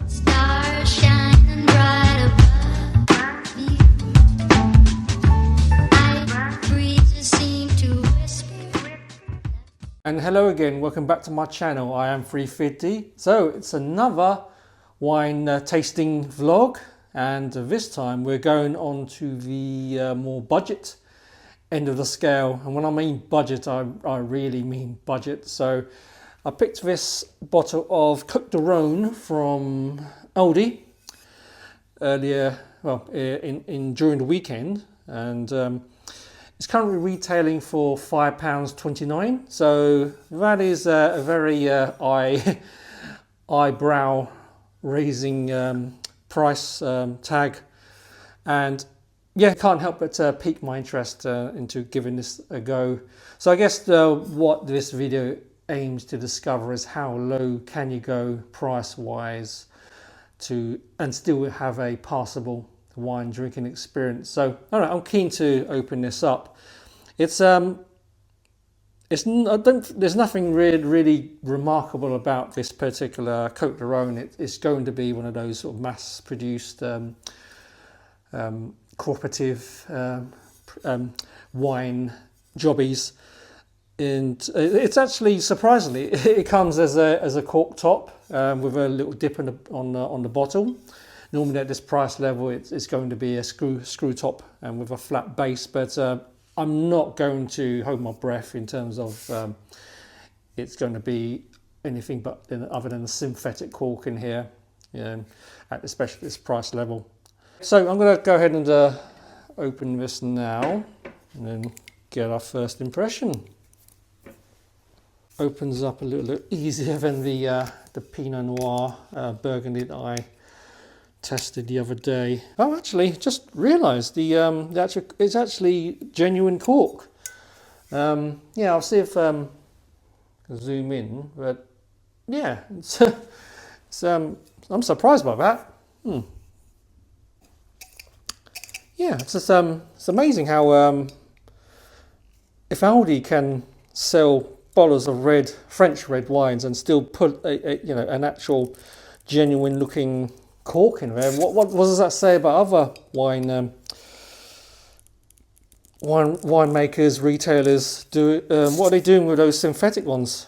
Stars shining bright above me. Night breezes seem to whisper. And hello again, welcome back to my channel. I am 350. So it's another wine tasting vlog, and this time we're going on to the more budget end of the scale. And when I mean budget, I really mean budget. So I picked this bottle of Cotes Du Rhone from Aldi earlier, well, during the weekend, and it's currently retailing for £5.29. So that is a very eyebrow raising price tag, and yeah, can't help but pique my interest into giving this a go. So I guess what this video aims to discover is how low can you go price wise and still have a passable wine drinking experience. So all right, I'm keen to open this up. There's nothing really remarkable about this particular Cotes Du Rhone. It's going to be one of those sort of mass produced cooperative wine jobbies, and it's actually surprisingly it comes as a cork top with a little dip on the bottle. Normally at this price level it's going to be a screw top and with a flat base, but I'm not going to hold my breath in terms of it's going to be anything but other than a synthetic cork in here, especially at this price level. So I'm going to go ahead and open this now and then get our first impression. Opens up a little easier than the Pinot Noir Burgundy that I tested the other day. Oh, actually, just realised it's actually genuine cork. Yeah, I'll see if I can zoom in, but yeah, I'm surprised by that. Yeah, it's amazing how if Aldi can sell bottles of French red wines and still put an actual genuine looking cork in there. What does that say about other winemakers, retailers? What are they doing with those synthetic ones?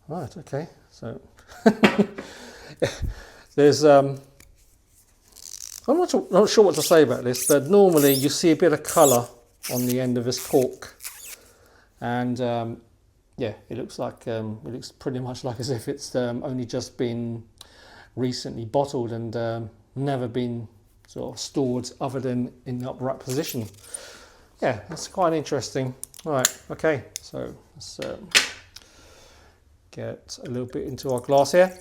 Right. Okay. So there's I'm not sure what to say about this, but normally you see a bit of colour on the end of this cork, and yeah, it looks pretty much like as if it's only just been recently bottled and never been sort of stored other than in the upright position. Yeah, that's quite interesting. All right, okay, so let's get a little bit into our glass here.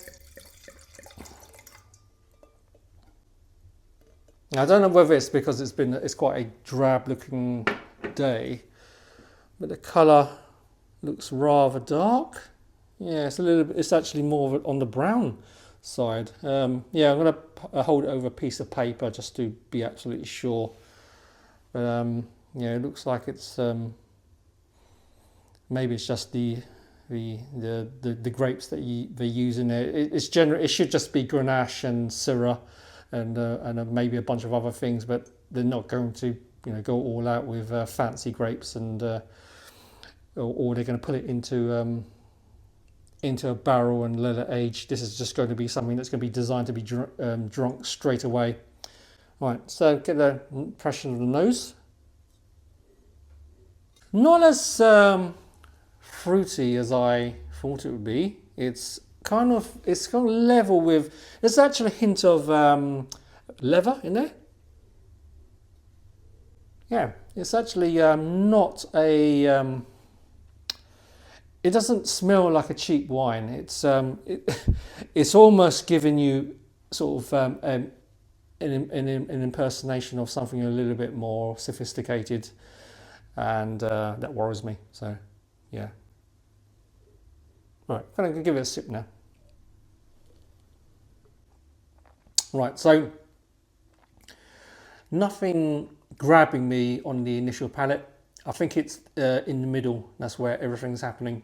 Now, I don't know whether it's because it's quite a drab looking day, but the colour looks rather dark. Yeah, it's actually more on the brown side. Yeah, I'm going to hold it over a piece of paper just to be absolutely sure. But yeah, it looks like it's maybe it's just the grapes that they use in it. It should just be Grenache and Syrah and maybe a bunch of other things, but they're not going to go all out with fancy grapes and or they're going to put it into a barrel and let it age. This is just going to be something that's going to be designed to be drunk straight away. All right, so get the impression of the nose. Not as fruity as I thought it would be. It's kind of level with. There's actually a hint of leather in there. Yeah, it's actually not a. It doesn't smell like a cheap wine. It's almost giving you sort of an impersonation of something a little bit more sophisticated, and that worries me. So, yeah. All right, I'm going to give it a sip now. Right, so nothing grabbing me on the initial palate. I think it's in the middle. That's where everything's happening.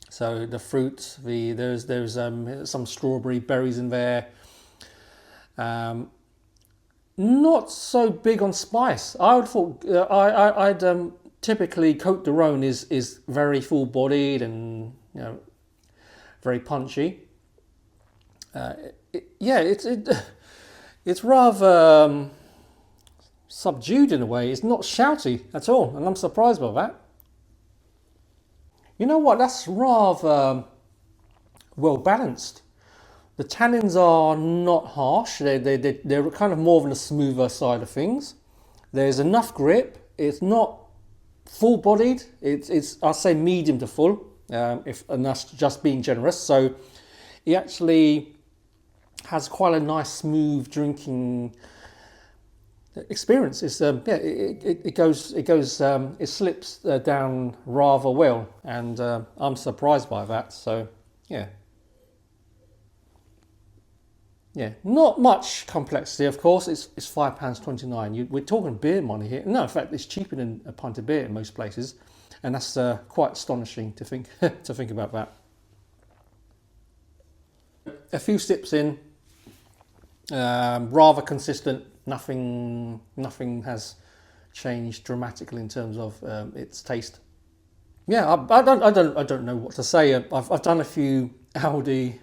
So the fruit, there's some strawberry berries in there. Not so big on spice. I would thought I'd typically Cote du Rhone is very full bodied and very punchy. It's rather subdued in a way. It's not shouty at all, and I'm surprised by that. You know what? That's rather well balanced. The tannins are not harsh. They're kind of more on the smoother side of things. There's enough grip. It's not full-bodied. It's I'll say medium to full, and that's just being generous. So it actually has quite a nice, smooth drinking experience. It's it slips down rather well, and I'm surprised by that. So yeah. Yeah, not much complexity, of course. It's £5.29. We're talking beer money here. No, in fact, it's cheaper than a pint of beer in most places, and that's quite astonishing to think to think about that. A few sips in, rather consistent. Nothing has changed dramatically in terms of its taste. Yeah, I don't know what to say. I've done a few Aldi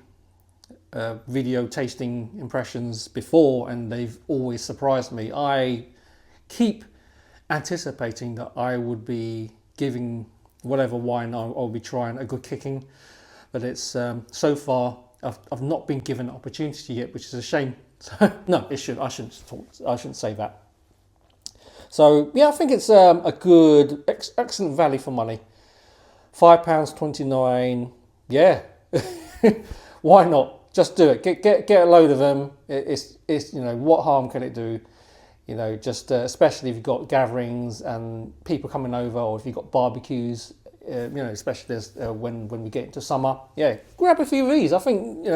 video tasting impressions before, and they've always surprised me. I keep anticipating that I would be giving whatever wine I'll be trying a good kicking, but it's so far I've not been given an opportunity yet, which is a shame. No, I shouldn't say that. So yeah, I think it's a good, excellent value for money. £5.29. Yeah, why not? Just do it. Get a load of them. It's what harm can it do? Just especially if you've got gatherings and people coming over, or if you've got barbecues. Especially when we get into summer. Yeah, grab a few of these. I think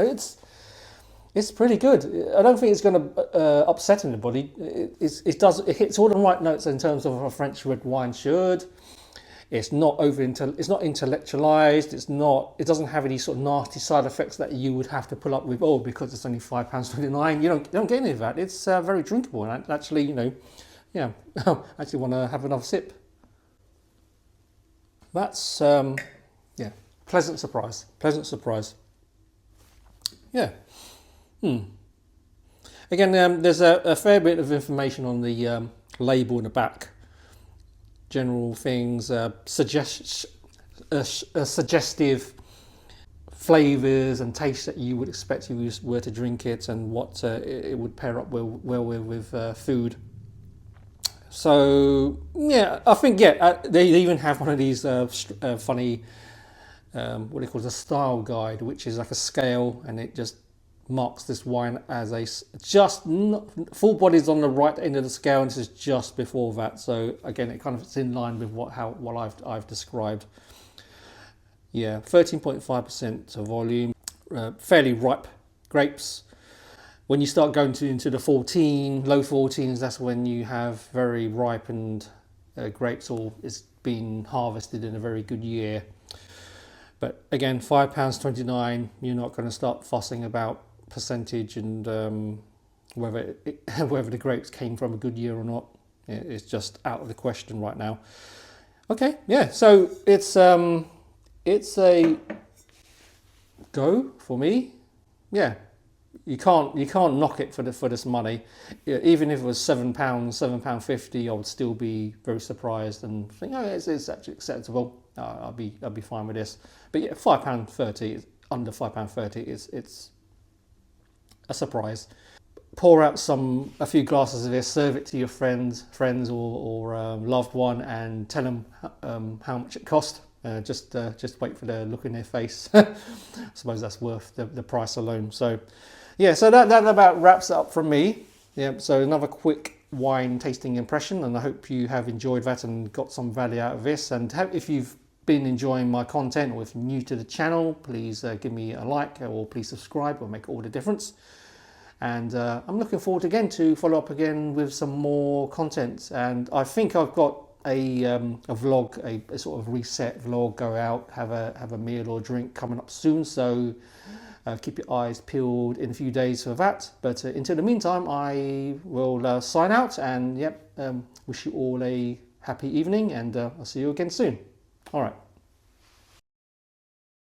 it's pretty good. I don't think it's going to upset anybody. It hits all the right notes in terms of a French red wine should. It's not it's not intellectualized. It doesn't have any sort of nasty side effects that you would have to pull up with. Because it's only £5.29. You don't get any of that. It's very drinkable, and actually, I actually want to have another sip. That's pleasant surprise. Yeah. Again, there's a fair bit of information on the label in the back. General things, suggestive flavours and tastes that you would expect if you were to drink it, and what it would pair up well with food. So yeah, I think they even have one of these funny what it calls a style guide, which is like a scale, and it just marks this wine as full body's on the right end of the scale, and this is just before that. So again, it kind of is in line with what I've described. Yeah, 13.5% of volume, fairly ripe grapes. When you start going into the low 14s, that's when you have very ripened grapes, or it's been harvested in a very good year. But again, £5.29. You're not going to start fussing about percentage and whether the grapes came from a good year or not. It's just out of the question right now. Okay, yeah. So it's a go for me. Yeah, you can't knock it for this money. Even if it was £7.50, I would still be very surprised and think, it's actually acceptable. I'll be fine with this. But yeah, £5.30, under £5.30, it's a surprise. Pour out a few glasses of this, serve it to your friends or loved one, and tell them how much it cost. Just wait for the look in their face. I suppose that's worth the price alone. So yeah, so that about wraps it up from me. Yeah, so another quick wine tasting impression, and I hope you have enjoyed that and got some value out of this. And if you've been enjoying my content, or if you're new to the channel, please give me a like, or please subscribe. It'll make all the difference. And I'm looking forward again to follow up again with some more content. And I think I've got a vlog, a sort of reset vlog, go out, have a meal or drink coming up soon. So keep your eyes peeled in a few days for that. But until the meantime, I will sign out and wish you all a happy evening, and I'll see you again soon. All right.